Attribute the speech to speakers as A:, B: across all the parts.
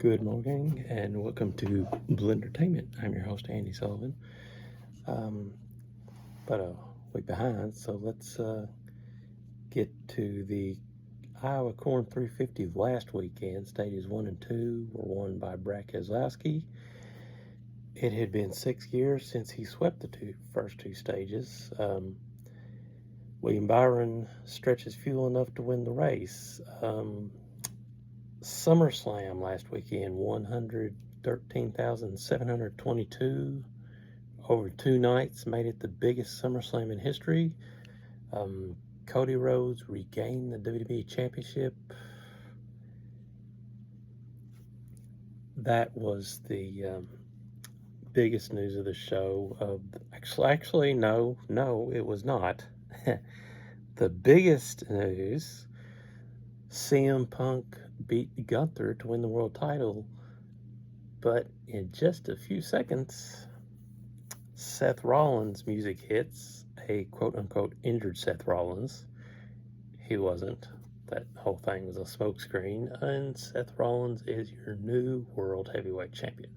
A: Good morning and welcome to Blue Entertainment. I'm your host, Andy Sullivan. But a week behind, so let's get to the Iowa Corn 350 last weekend. Stages 1 and 2 were won by Brad Keselowski. It had been 6 years since he swept the first two stages. William Byron stretches fuel enough to win the race. Summerslam last weekend, 113,722 over 2 nights, made it the biggest SummerSlam in history. Cody Rhodes regained the WWE Championship. That was the biggest news of the show. Actually, no, it was not. The biggest news: CM Punk beat Gunther to win the world title, but in just a few seconds, Seth Rollins' music hits, a quote-unquote injured Seth Rollins. He wasn't. That whole thing was a smokescreen, and Seth Rollins is your new World Heavyweight Champion.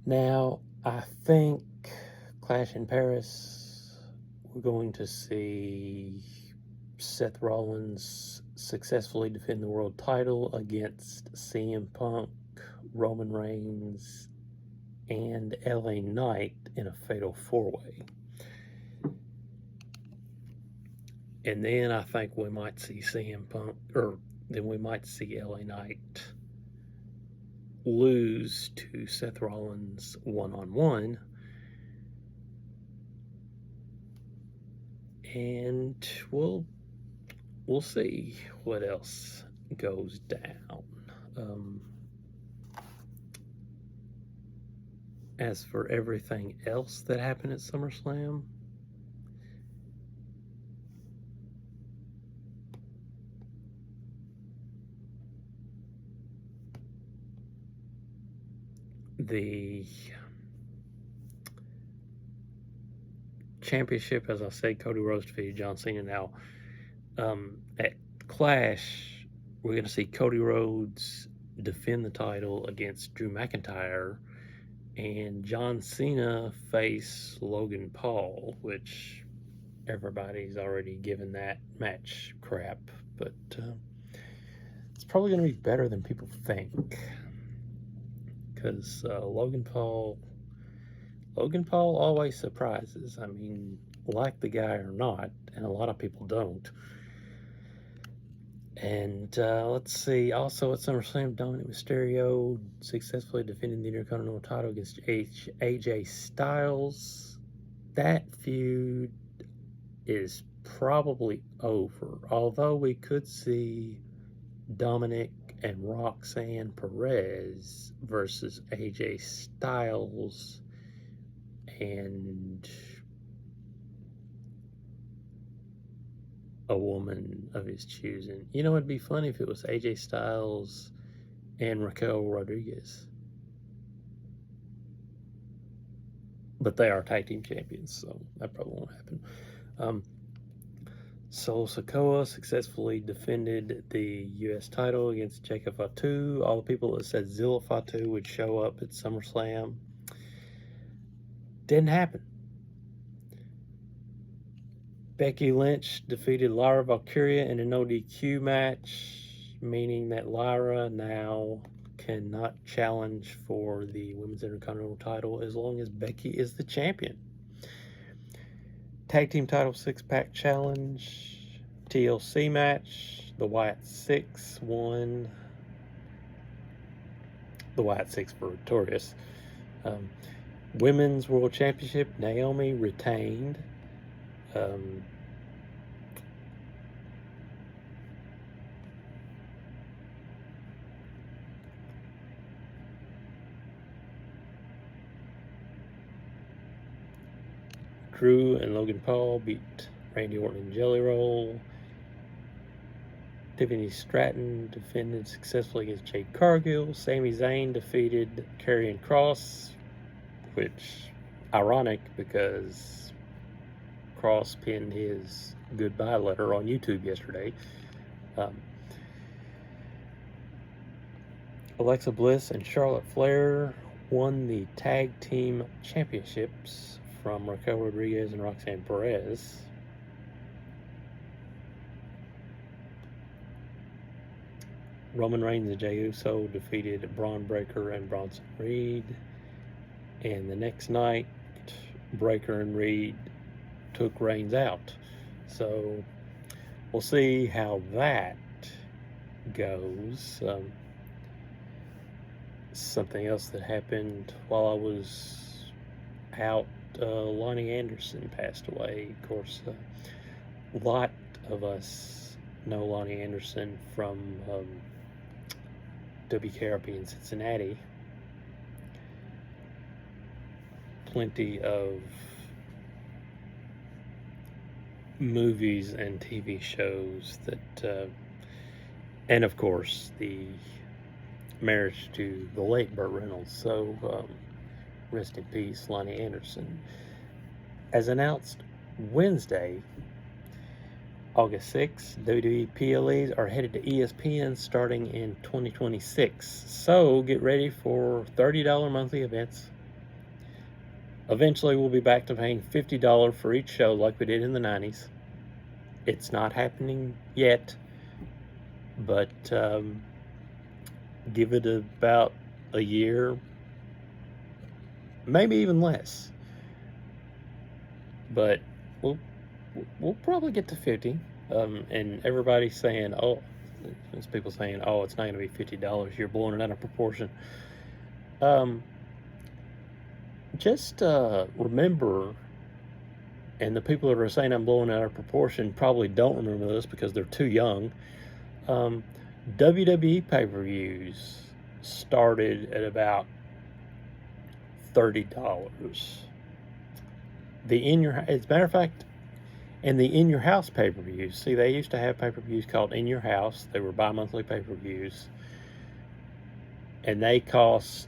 A: Now, I think Clash in Paris, we're going to see Seth Rollins successfully defend the world title against CM Punk, Roman Reigns, and LA Knight in a fatal four-way. And then I think we might see CM Punk, or then we might see LA Knight lose to Seth Rollins one-on-one. And we'll see what else goes down. As for everything else that happened at SummerSlam, the championship, as I said, Cody Rhodes defeated John Cena. Now, at Clash, we're going to see Cody Rhodes defend the title against Drew McIntyre, and John Cena face Logan Paul, which everybody's already given that match crap, but it's probably going to be better than people think, because Logan Paul always surprises. I mean, like the guy or not, and a lot of people don't. And let's see, also at SummerSlam, Dominic Mysterio successfully defending the Intercontinental title against AJ Styles. That feud is probably over, although we could see Dominic and Roxanne Perez versus AJ Styles and a woman of his choosing. You know, it'd be funny if it was AJ Styles and Raquel Rodriguez. But they are tag team champions, so that probably won't happen. Solo Sikoa successfully defended the U.S. title against Jacob Fatu. All the people that said Zilla Fatu would show up at SummerSlam didn't happen. Becky Lynch defeated Lyra Valkyria in an ODQ match, meaning that Lyra now cannot challenge for the Women's Intercontinental title as long as Becky is the champion. Tag Team Title 6-Pack Challenge, TLC match. The Wyatt Six won. The Wyatt Six were victorious. Women's World Championship, Naomi retained. Drew and Logan Paul beat Randy Orton and Jelly Roll. Tiffany Stratton defended successfully against Jade Cargill. Sami Zayn defeated Karrion Kross, which ironic because Kross pinned his goodbye letter on YouTube yesterday. Alexa Bliss and Charlotte Flair won the tag team championships from Raquel Rodriguez and Roxanne Perez. Roman Reigns and Jey Uso defeated Braun Breaker and Bronson Reed. And the next night, Breaker and Reed took Reigns out. So we'll see how that goes. Something else that happened while I was out, Lonnie Anderson passed away. Of course, a lot of us know Lonnie Anderson from WKRP in Cincinnati. Plenty of movies and TV shows that, and of course, the marriage to the late Burt Reynolds. So, rest in peace, Lonnie Anderson. As announced Wednesday, August 6th, WWE PLEs are headed to ESPN starting in 2026. So get ready for $30 monthly events. Eventually, we'll be back to paying $50 for each show like we did in the 90s. It's not happening yet, but give it about a year, maybe even less. But we'll probably get to 50. And everybody's saying, there's people saying, it's not going to be $50. You're blowing it out of proportion. Just remember, and the people that are saying I'm blowing it out of proportion probably don't remember this because they're too young. WWE pay-per-views started at about $30. As a matter of fact, and the In Your House pay-per-views. See, they used to have pay-per-views called In Your House. They were bi-monthly pay-per-views. And they cost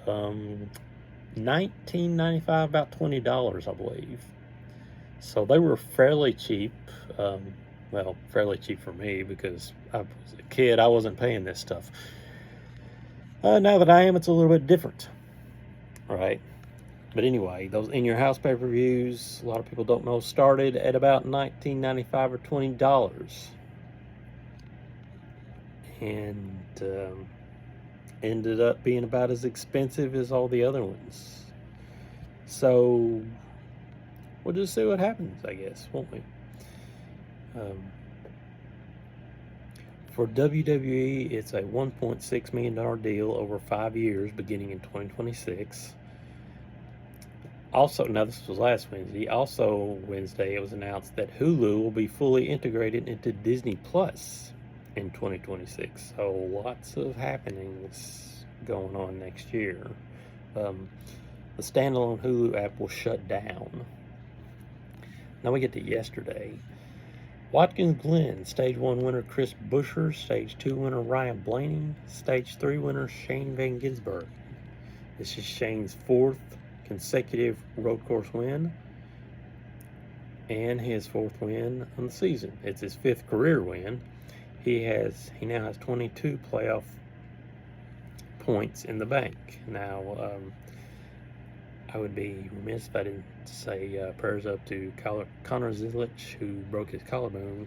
A: $19.95, about $20, I believe. So they were fairly cheap. Well, fairly cheap for me because I was a kid. I wasn't paying this stuff. Now that I am, it's a little bit different. Right? But anyway, those In Your House pay-per-views, a lot of people don't know, started at about $19.95 or $20. And ended up being about as expensive as all the other ones. So we'll just see what happens, I guess, won't we? For WWE, it's a $1.6 million deal over 5 years, beginning in 2026. Also, now this was last Wednesday. Also, Wednesday, it was announced that Hulu will be fully integrated into Disney Plus in 2026. So lots of happenings going on next year. The standalone Hulu app will shut down. Now we get to yesterday. Watkins Glen, Stage 1 winner Chris Buescher, Stage 2 winner Ryan Blaney, Stage 3 winner Shane Van Gisbergen. This is Shane's 4th consecutive road course win and his 4th win on the season. It's his 5th career win. He now has 22 playoff points in the bank. Now, I would be remiss if I didn't say prayers up to Connor Zilic, who broke his collarbone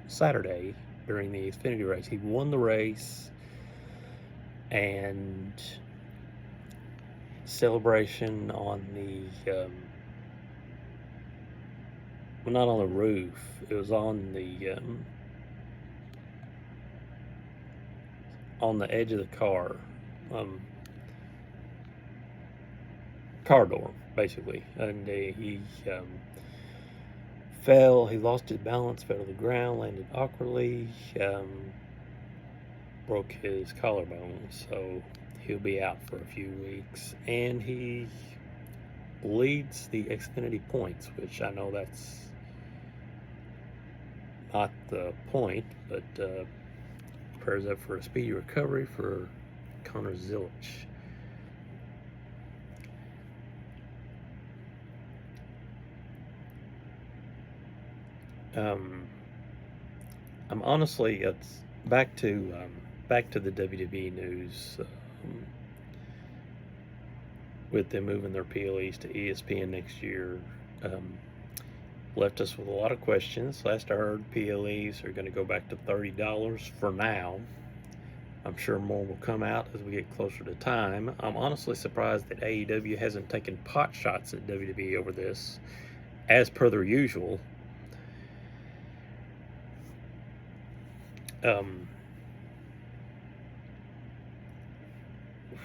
A: Saturday during the Xfinity race. He won the race, and celebration on the not on the roof, it was on the edge of the car door, basically, and he fell. He lost his balance, fell to the ground, landed awkwardly, broke his collarbone, so he'll be out for a few weeks. And he leads the Xfinity points, which I know that's not the point, but prayers up for a speedy recovery for Connor Zilic. I'm honestly, it's back to back to the WWE news. With them moving their PLEs to ESPN next year, left us with a lot of questions. Last I heard, PLEs are going to go back to $30 for now. I'm sure more will come out as we get closer to time. I'm honestly surprised that AEW hasn't taken pot shots at WWE over this, as per their usual.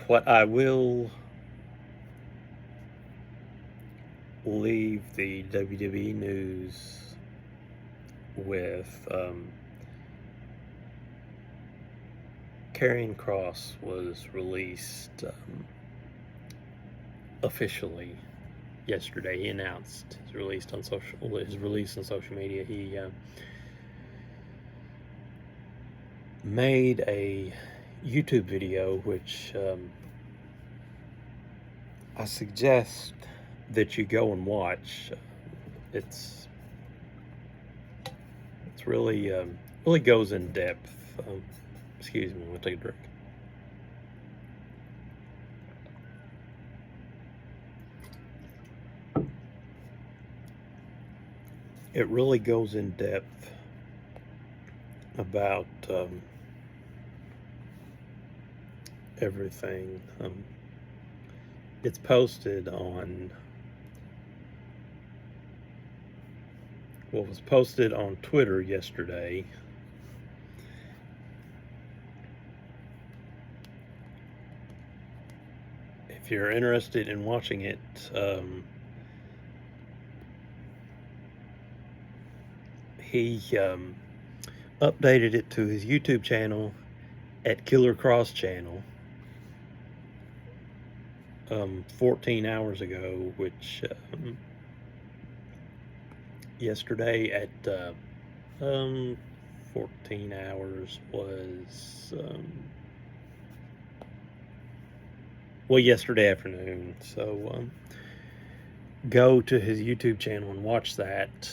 A: What I will leave the WWE news with, Karrion Kross was released officially yesterday. He announced his release on social media. He made a YouTube video, which I suggest that you go and watch. It's really really goes in depth. Excuse me, I'm gonna take a drink. It really goes in depth about everything. It's posted on was posted on Twitter yesterday. If you're interested in watching it, he updated it to his YouTube channel at Killer Kross channel 14 hours ago, which yesterday at 14 hours was yesterday afternoon. So go to his YouTube channel and watch that.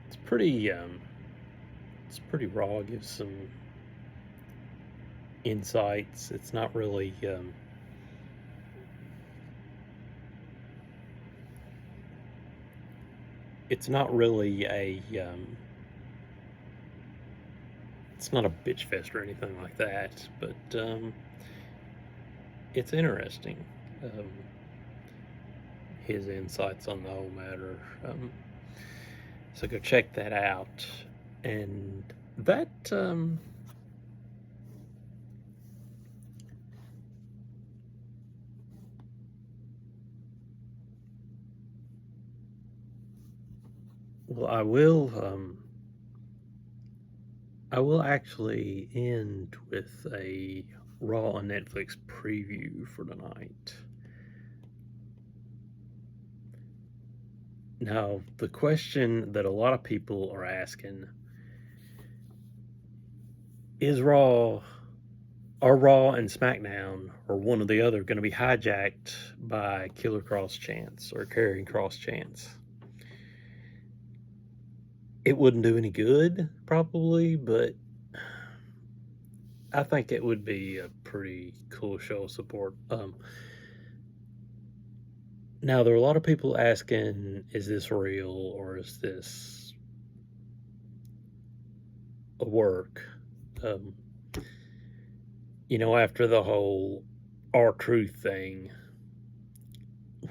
A: It's pretty raw. Gives some insights. It's not really a it's not a bitch fest or anything like that, but it's interesting, his insights on the whole matter. So go check that out. And that well, I will actually end with a Raw on Netflix preview for tonight. Now, the question that a lot of people are asking is Raw and SmackDown or one or the other going to be hijacked by Killer Kross chants or Karrion Kross chants? It wouldn't do any good, probably, but I think it would be a pretty cool show of support. Now, there are a lot of people asking, is this real or is this a work? After the whole R-Truth thing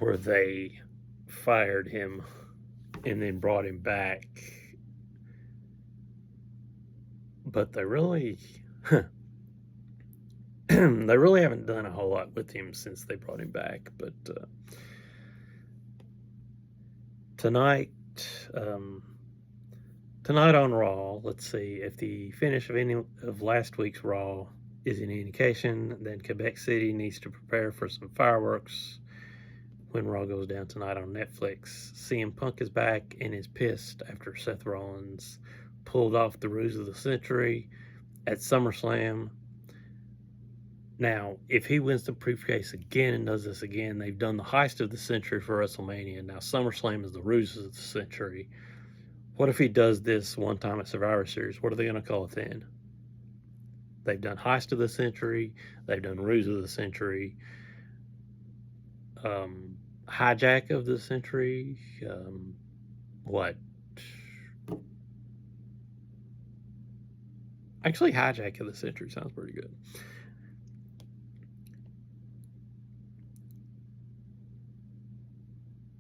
A: where they fired him and then brought him back, but they really they really haven't done a whole lot with him since they brought him back. But tonight on Raw, let's see, if the finish of any of last week's Raw is any indication, then Quebec City needs to prepare for some fireworks when Raw goes down tonight on Netflix. CM Punk is back and is pissed after Seth Rollins pulled off the ruse of the century at SummerSlam. Now, if he wins the briefcase again and does this again, they've done the heist of the century for WrestleMania. Now, SummerSlam is the ruse of the century. What if he does this one time at Survivor Series? What are they going to call it then? They've done Heist of the Century. They've done Ruse of the Century. Hijack of the Century. What? Actually, Hijack of the Century sounds pretty good.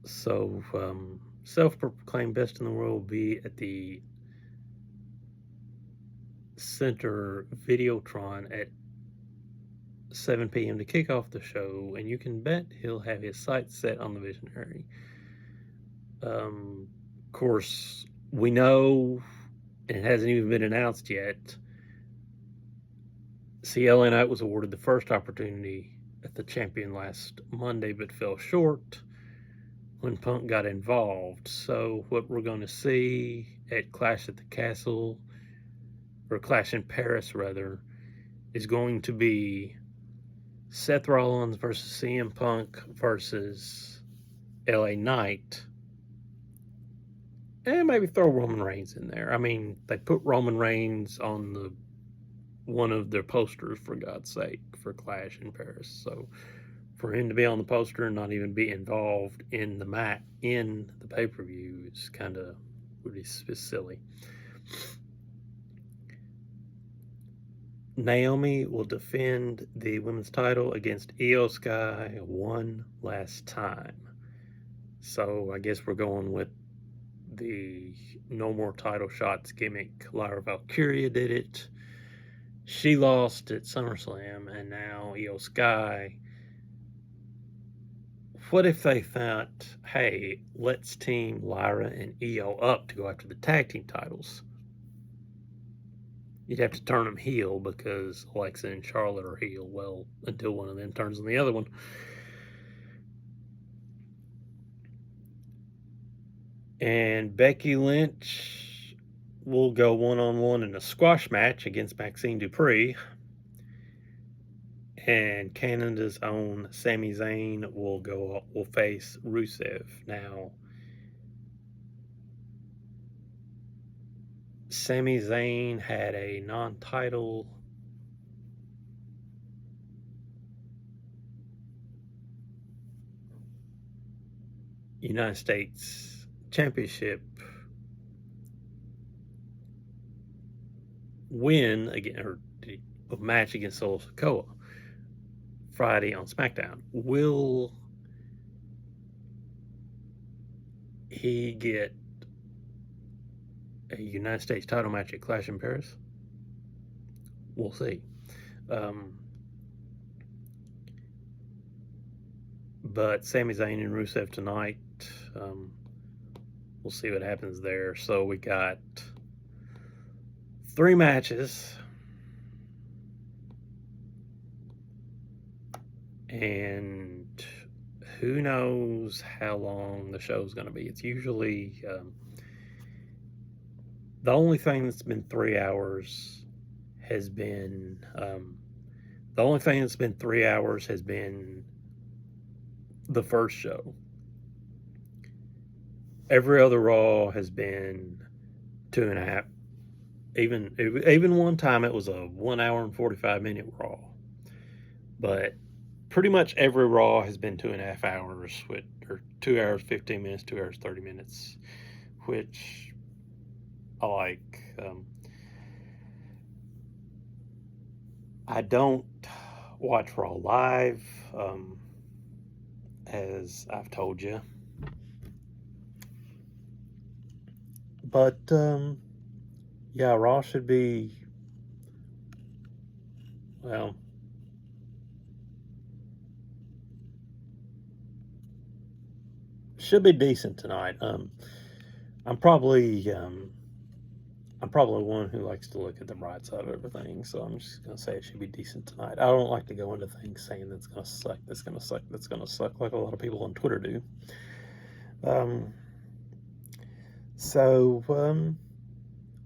A: So, self-proclaimed best in the world will be at the Center Videotron at 7 p.m. to kick off the show, and you can bet he'll have his sights set on the Visionary. Of course, we know, and it hasn't even been announced yet, CLA Knight was awarded the first opportunity at the champion last Monday, but fell short when Punk got involved. So what we're going to see at Clash at the Castle, or Clash in Paris rather, is going to be Seth Rollins versus CM Punk versus LA Knight. And maybe throw Roman Reigns in there. I mean, they put Roman Reigns on one of their posters, for God's sake, for Clash in Paris. So for him to be on the poster and not even be involved in the pay-per-view is kind of would be silly. Naomi will defend the women's title against Io Sky one last time. So I guess we're going with the no more title shots gimmick. Lyra Valkyria did it. She lost at SummerSlam, and now Io Sky. What if they thought, hey, let's team Lyra and Io up to go after the tag team titles? You'd have to turn them heel because Alexa and Charlotte are heel, well, until one of them turns on the other one. And Becky Lynch will go one-on-one in a squash match against Maxine Dupree. And Canada's own Sami Zayn will face Rusev. Now, Sami Zayn had a non-title United States Championship win or a match against Solo Sikoa Friday on SmackDown. Will he get a United States title match at Clash in Paris? We'll see. But Sami Zayn and Rusev tonight, we'll see what happens there. So we got 3 matches. And who knows how long the show's going to be. It's usually the only thing that's been 3 hours has been the first show. Every other Raw has been 2.5. Even one time it was a 1 hour and 45-minute Raw. But pretty much every Raw has been 2.5 hours, or 2 hours 15 minutes, 2 hours 30 minutes, which I like. I don't watch Raw live, as I've told you. But, yeah, Raw should be, well, should be decent tonight. I'm probably one who likes to look at the bright side of everything, so I'm just gonna say it should be decent tonight. I don't like to go into things saying that's gonna suck, like a lot of people on Twitter do. So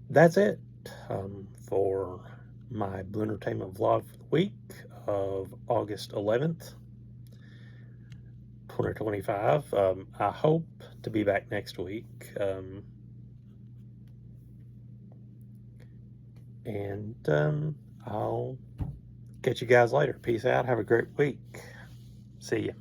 A: that's it for my Blue Entertainment vlog for the week of August 11th. 2025. I hope to be back next week. And I'll catch you guys later. Peace out. Have a great week. See ya.